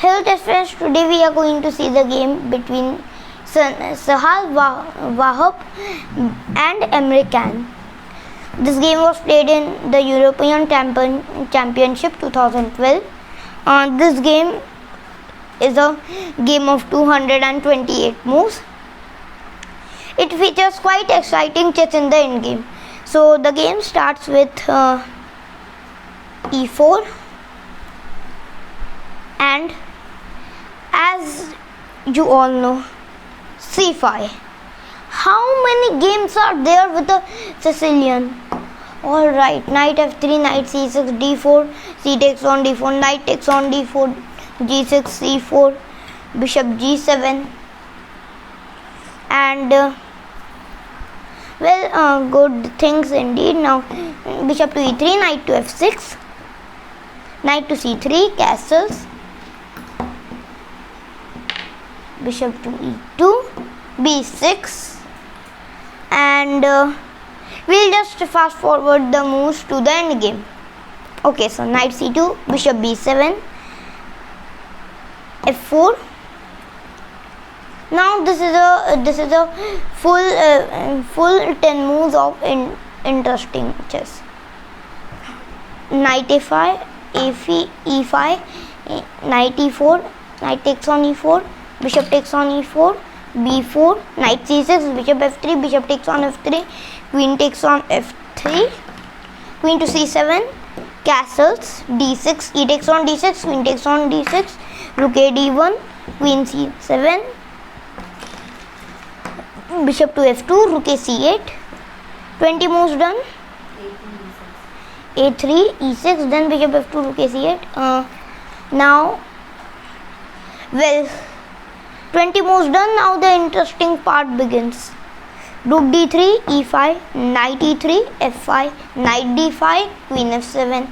Hello test friends, today we are going to see the game between Sanal, Vahap and Emre. This game was played in the European Championship 2012. This game is a game of 228 moves. It features quite exciting chess in the end game. So the game starts with e4, and as you all know, c5. How many games are there with the Sicilian? Alright, knight f3, knight c6, d4, c takes on d4, knight takes on d4, g6, c4, bishop g7, and good things indeed. Now bishop to e3, knight to f6, knight to c3, castles, bishop to e2, b6, and we'll just fast forward the moves to the end game. Okay, so knight c2, bishop b7, f4. Now this is a full 10 moves of interesting chess. Knight a5, e5, knight e4, knight takes on e4, bishop takes on e4, b4, knight c6, bishop f3, bishop takes on f3, queen takes on f3, queen to c7, castles, d6, e takes on d6, queen takes on d6, rook a d1, queen c7, bishop to f2, rook a c8, 20 moves done, a3, e6, then bishop f2, rook a c8. Now 20 moves done. Now the interesting part begins. Rook d3, e5, knight e3, f5, knight d5, queen f7,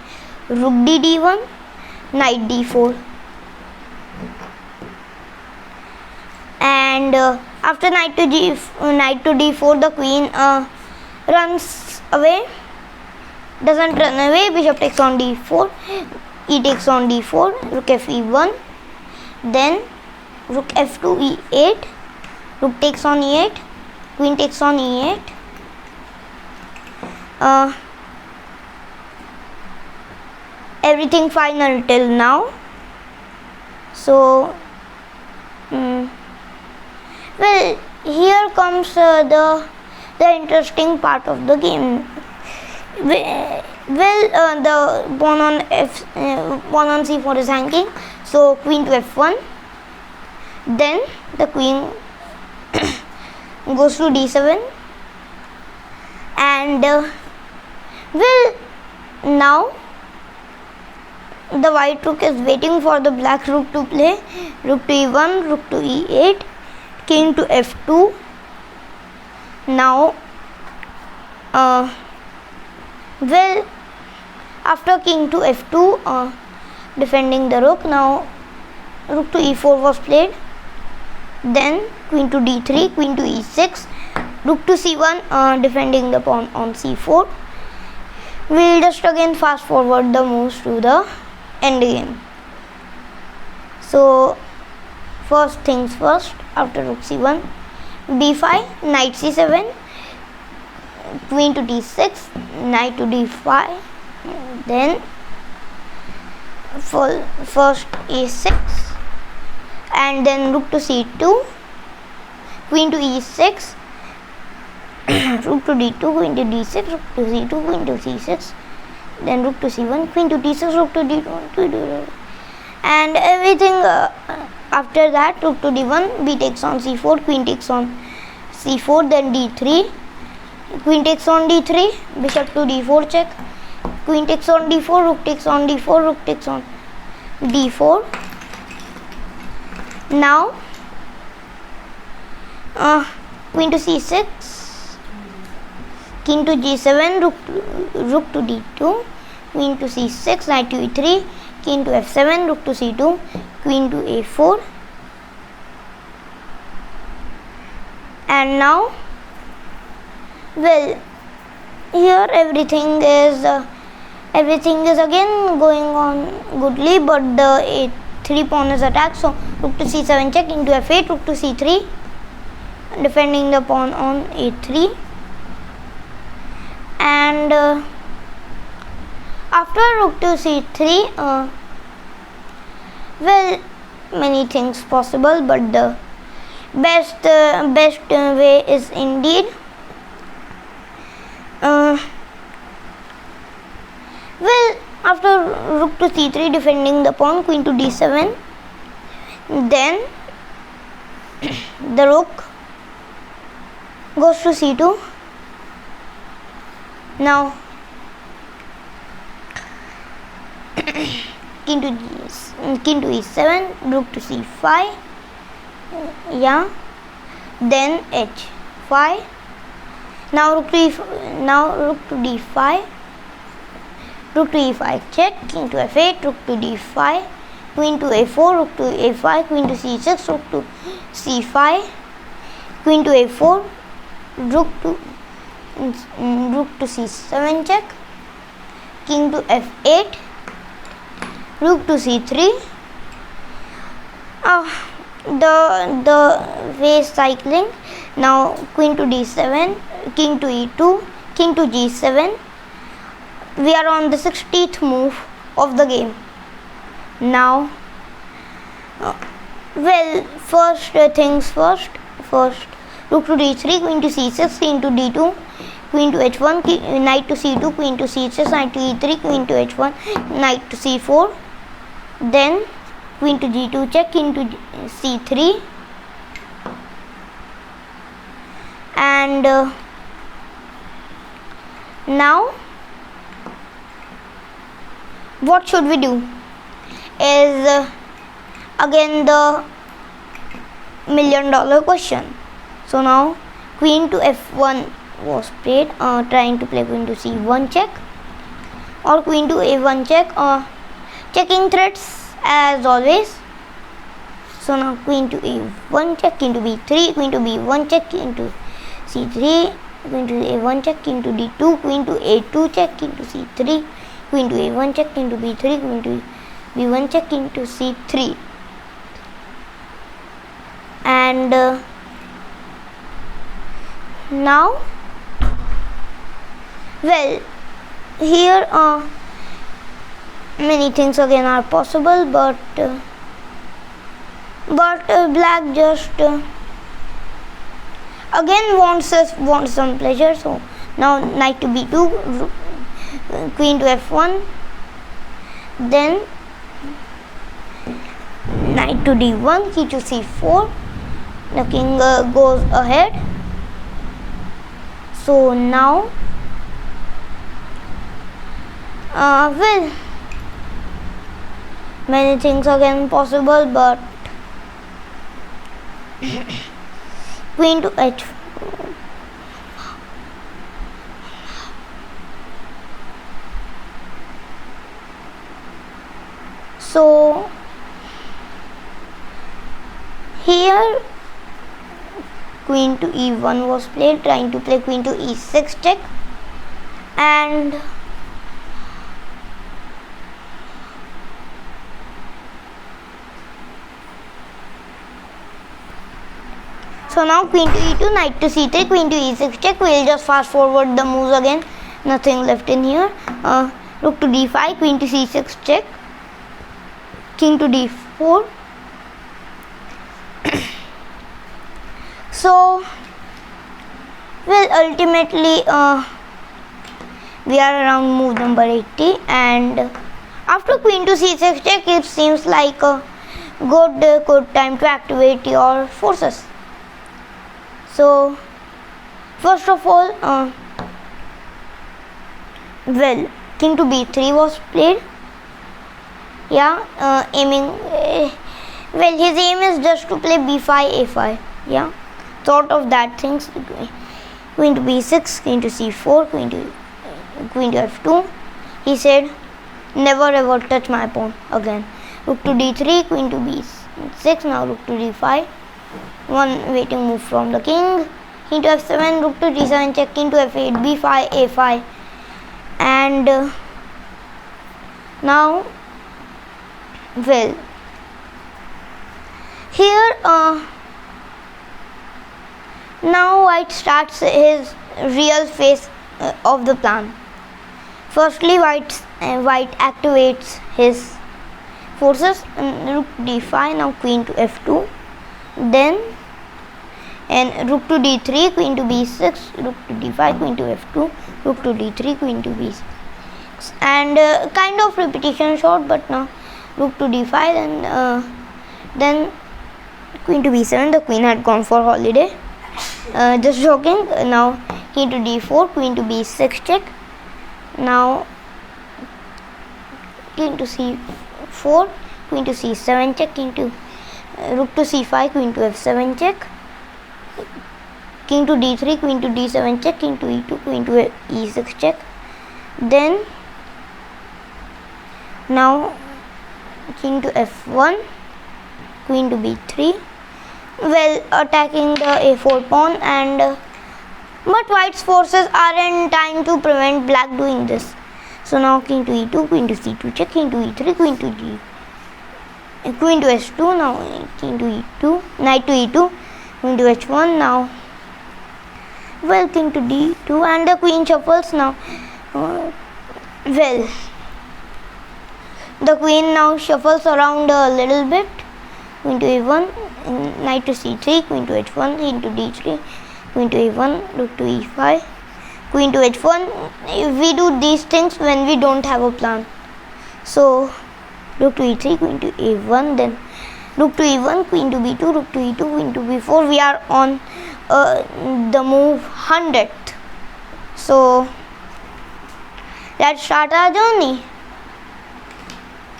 rook d1, knight d4, and after knight to d4, the queen runs away. Doesn't run away. Bishop takes on d4, e takes on d4, rook f e1, then rook f2 e8, rook takes on e8, queen takes on e8, everything final till now. So here comes the interesting part of the game. The pawn on c4 is hanging, so queen to f1, then the queen goes to d7, and now the white rook is waiting for the black rook to play. Rook to e1, rook to e8, king to f2. Now after king to f2, defending the rook, now rook to e4 was played, then queen to d3, queen to e6, rook to c1, defending the pawn on c4. We'll just again fast forward the moves to the end game. So first things first, after rook c1, b5, knight c7, queen to d6, knight to d5, then first e6, and then rook to c2, queen to e6, rook to d2, queen to d6, rook to c2, queen to c6, then rook to c1, queen to d6, rook to d2, and everything after that. Rook to d1, b takes on c4, queen takes on c4, then d3, queen takes on d3, bishop to d4 check, queen takes on d4, rook takes on d4, rook takes on d4. Now queen to c6, king to g7, rook to d2, queen to c6, knight to e3, king to f7, rook to c2, queen to a4, and now here everything is again going on goodly, but the d3 pawn is attacked, so rook to c7 check, into f8, rook to c3, defending the pawn on a3. And after rook to c3, well, many things possible, but the best way is indeed well, after rook to c3, defending the pawn, queen to d7, then the rook goes to c2. Now king to e7, rook to c5, yeah, then h5. Now rook to d5, rook to e5 check, king to f8, rook to d5, queen to a4, rook to a5, queen to c6, rook to c5, queen to a4, rook to c7 check, king to f8, rook to c3. The way is cycling. Now queen to d7, king to e2, king to g7. We are on the 60th move of the game. Now, well, first things first. Rook to d3, queen to c6, king to d2, queen to h1, knight to c2, queen to c6, knight to e3, queen to h1, knight to c4. Then queen to g2 check, king to c3, and now what should we do is again the $1 million question. So now queen to f1 was played, trying to play queen to c1 check or queen to a1 check, or checking threats as always. So now queen to a1 check, king to b3, queen to b1 check, king to c3, queen to a1 check, king to d2, queen to a2 check, king to c3, queen to a1 check, king to b3, queen to b1 check, king to c3. And now, well, here many things again are possible, but black just again wants some pleasure. So now knight to b2, queen to f1, then knight to d1, key to c4. The king goes ahead. So now, well, many things again possible, but queen to h4. So here queen to e1 was played, trying to play queen to e6 check, and so now queen to e2, knight to c3, queen to e6 check. We'll just fast forward the moves again, nothing left in here. Rook to d5, queen to c6 check, king to d4. So, well, ultimately we are around move number 80, and after queen to c6 check, it seems like a good time to activate your forces. So first of all, well, king to b3 was played. Yeah, aiming. Well, his aim is just to play b5, a5. Yeah, thought of that things. Queen to b6, queen to c4, queen to f2. He said, never ever touch my pawn again. Rook to d3, queen to b6. Now rook to d5. One waiting move from the king. King to f7, rook to d7 check, king to f8, b5, a5. And now, well, Here now white starts his real phase of the plan. Firstly, white activates his forces. Rook d5, now queen to f2, then and rook to d3, queen to b6, rook to d5, queen to f2, rook to d3, queen to b6, and kind of repetition shot, but now rook to d5 and then queen to b7. The queen had gone for holiday. Just joking. Now king to d4, queen to b6 check. Now king to c4, queen to c7 check, king to rook to c5, queen to f7 check, king to d3, queen to d7 check, king to e2, queen to e6 check. Then now king to f1, queen to b3, well, attacking the a4 pawn, and but white's forces are in time to prevent black doing this. So now king to e2, queen to c2 check, king to e3, queen to queen to s2, now king to e2, knight to e2, queen to h1. Now well, king to d2, and the queen shuffles. Now well, the queen now shuffles around a little bit. Queen to a1, knight to c3, queen to h1, king to d3, queen to a1, rook to e5, queen to h1. We do these things when we don't have a plan. So rook to e3, queen to a1, then rook to e1, queen to b2, rook to e2, queen to b4. We are on the move 100th. So let's start our journey.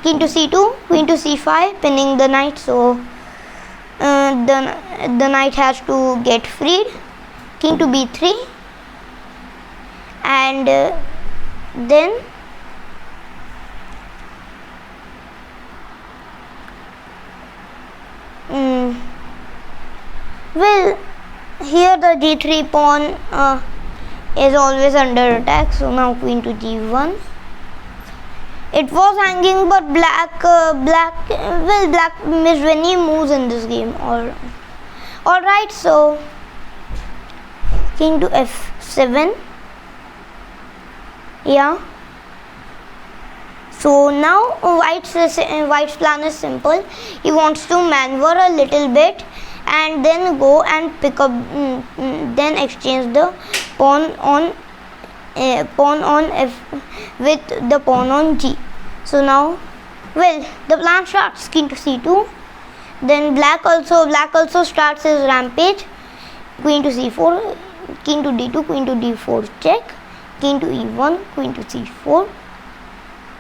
King to c2, queen to c5, pinning the knight. So the knight has to get freed. King to b3, and then well, here the g3 pawn is always under attack. So now queen to g1. It was hanging, but black missed many moves in this game. Alright, so king to f7. Yeah. So now white's plan is simple. He wants to maneuver a little bit and then go and pick up, then exchange the pawn on f with the pawn on g. So now well, the plan starts. King to c2, then black also starts his rampage. Queen to c4, king to d2, queen to d4 check, king to e1, queen to c4.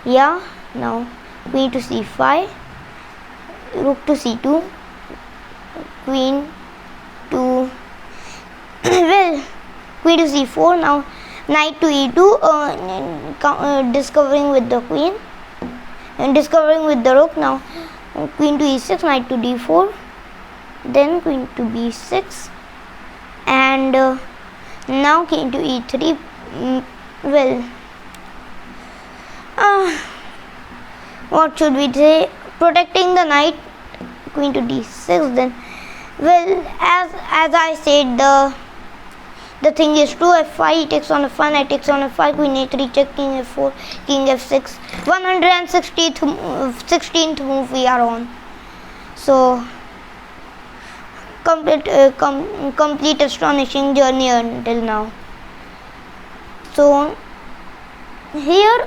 Yeah. Now queen to c5, rook to c2, queen to well, queen to c4. Now knight to e2, discovering with the queen and discovering with the rook. Now queen to e6, knight to d4, then queen to b6, and now king to e3. Well, what should we say? Protecting the knight. Queen to d6. Then well, as I said, the thing is true. f5, he takes on f5, knight takes on f5, queen a3 check, king f4, king f6. 116th move we are on. So complete astonishing journey until now. So here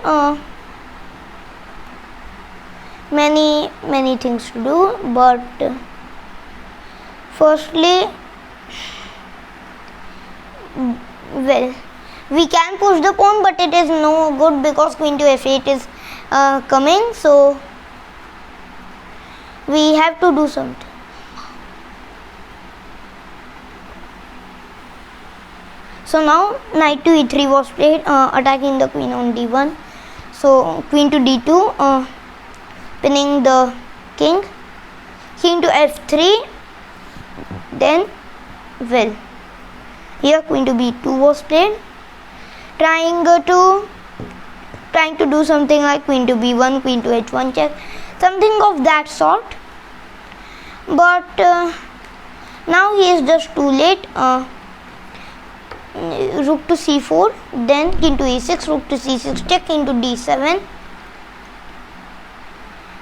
many things to do, but firstly, well, we can push the pawn, but it is no good because queen to f8 is coming, so we have to do something. So now knight to e3 was played, attacking the queen on d1. So queen to d2, pinning the king. King to f3. Then well, here queen to b2 was played, trying to do something like queen to b1, queen to h1 check, something of that sort. but now he is just too late. Rook to c4, then king to e6, rook to c6 check, king to d7,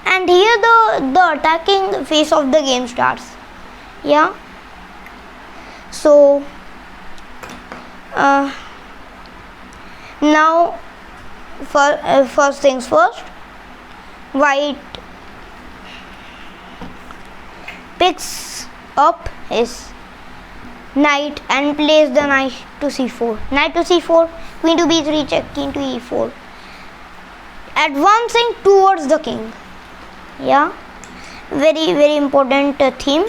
and here the attacking phase of the game starts. Yeah, so now first things first, white picks up his knight and plays the knight to c4. Knight to c4, queen to b3 check, king to e4, advancing towards the king. Yeah, very important theme.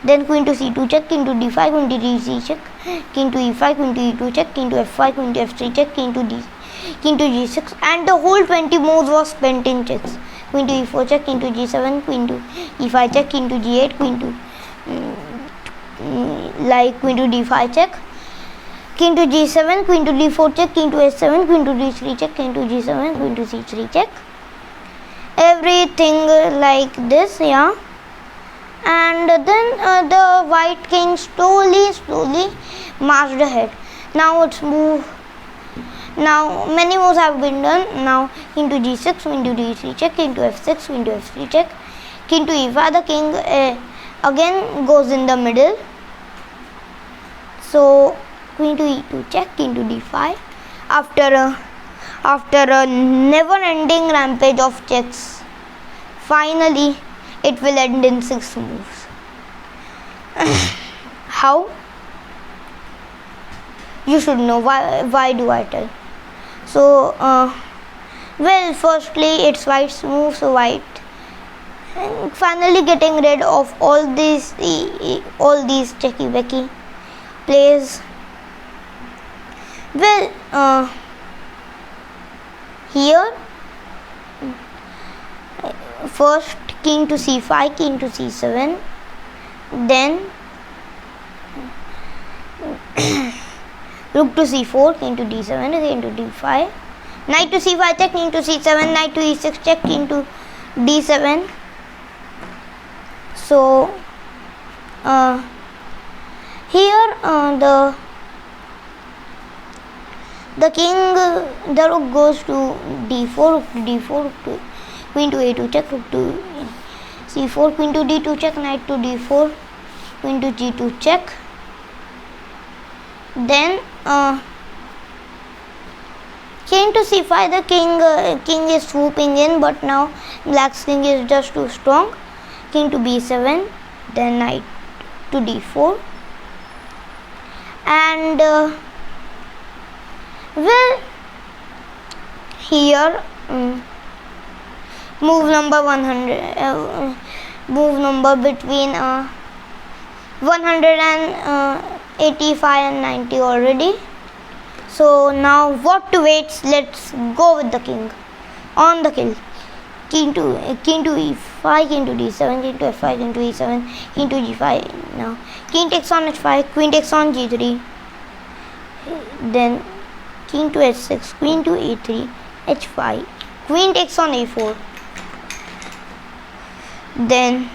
Then queen to c2 check, king to d5, queen to d3 check, king to e5, queen to e2 check, king to f5, queen to f3 check, king to g6, and the whole 20 moves was spent in checks. Queen to e4 check, king to g7, queen to e5 check, king to g8, queen to queen to d5 check, king to g7, queen to d4 check, king to h7, queen to d3 check, king to g7, queen to c3 check, everything like this. Yeah, and then the white king slowly marched ahead. Now it's move. Now many moves have been done. Now king to g6, queen to d3 check, king to f6, queen to f3 check, king to e5. The king again goes in the middle. So queen to e2 check, king to d5. After a never-ending rampage of checks, finally it will end in 6 moves. How? You should know. Why do I tell? So well, firstly it's white's move, so white finally getting rid of all these checky becky plays. Well, here first king to c5, king to c7, then rook to c4, king to d7, king to d5, knight to c5 check, king to c7, knight to e6 check, king to d7. So here the king, the rook goes to d4, rook to d4, rook to queen to a2 check, rook to c4, queen to d2 check, knight to d4, queen to g2 check. Then king to c5, the king is swooping in, but now black's king is just too strong. King to b7, then knight to d4, and well, here move number 100, move number between 185 and 90 already. So now what to wait? Let's go with the king on the kill. King to e5, king to d7, king to f5, king to e7, king to g5. Now king takes on h5, queen takes on g3, then king to h6, queen to e3, h5, queen takes on a4, then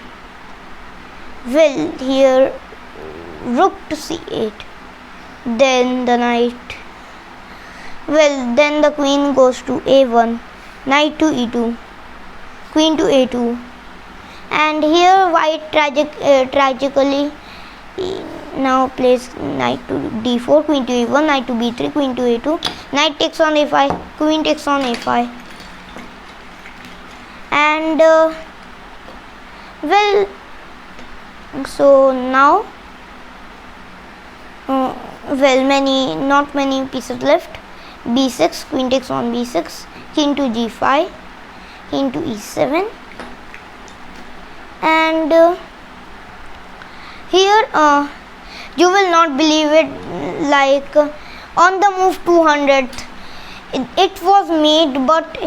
well, here rook to c8, then the knight, well, then the queen goes to a1, knight to e2, queen to a2, and here white tragically now plays knight to d4, queen to a1, knight to b3, queen to a2, knight takes on a5, queen takes on a5, and well, so now well, not many pieces left. b6, queen takes on b6, king to g5, king to e7, and here you will not believe it, like on the move 200 it was made, but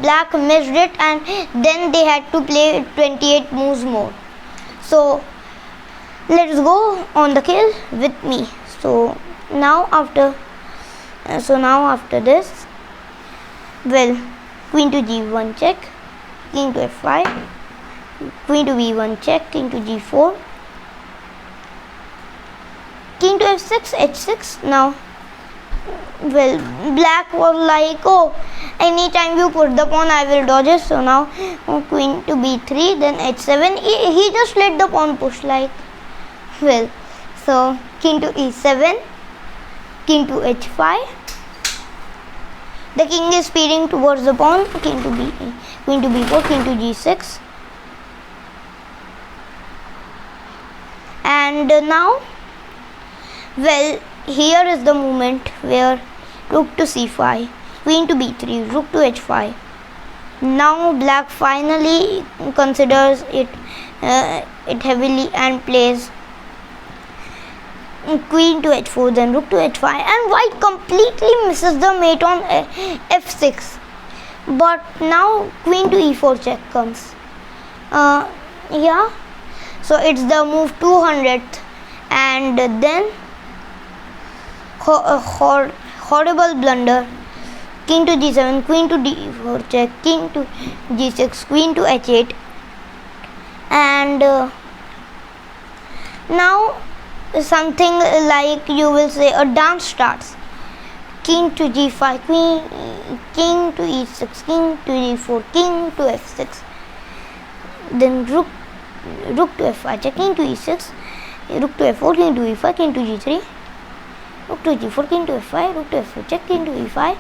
black missed it, and then they had to play 28 moves more. So let's go on the kill with me. So now after this, well, queen to g1 check, king to f5, queen to b1 check, king to g4, king to f6, h6. Now, well, black was like, oh, anytime you put the pawn I will dodge it. So now queen to b3, then h7. He just let the pawn push, like, well, so king to e7, king to h5. The king is speeding towards the pawn, queen to b4, king to g6. And now, well, here is the moment where rook to c5, queen to b3, rook to h5. Now black finally considers it heavily and plays queen to h4, then rook to h5, and white completely misses the mate on f6. But now queen to e4 check comes. Yeah, so it's the move 200th, and then horrible blunder. King to g7, queen to d4 check, king to g6, queen to h8, and now something like, you will say, a dance starts. King to g5, king to e6, king to d4, king to f6, then rook to f5 check, king to e6, rook to f4, king to e5, king to g3, rook to g4, king to f5, rook to f4 check, king to e5.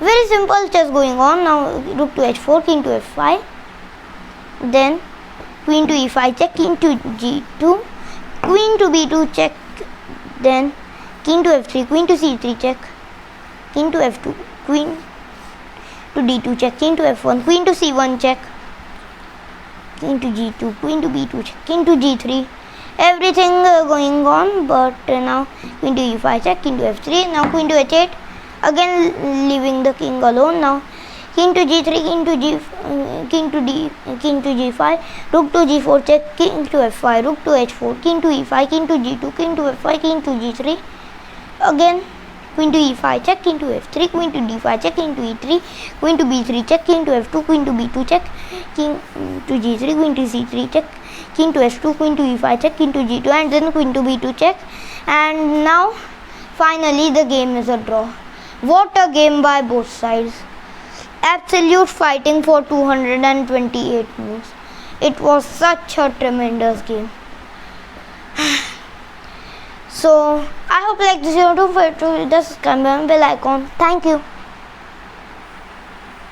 Very simple chess going on. Now rook to h4, king to f5, then queen to e5 check, king to g2, queen to b2 check, then king to f3, queen to c3 check, king to f2, queen to d2 check, king to f1, queen to c1 check, king to g2, queen to b2 check, king to g3. Everything going on, but now queen to e5 check, king to f3, now queen to h8, again leaving the king alone. Now king to g3, king to g5, rook to g4 check, king to f5, rook to h4, king to e5, king to g2, king to f5, king to g3, again queen to e5 check, king to f3, queen to d5 check, king to e3, queen to b3 check, king to f2, queen to b2 check, king to g3, queen to c3 check, king to s2, queen to e5 check, king to g2, and then queen to b2 check. And now finally the game is a draw. What a game by both sides. Absolute fighting for 228 moves. It was such a tremendous game. So I hope you like this video. Don't forget to just subscribe and bell icon. Thank you.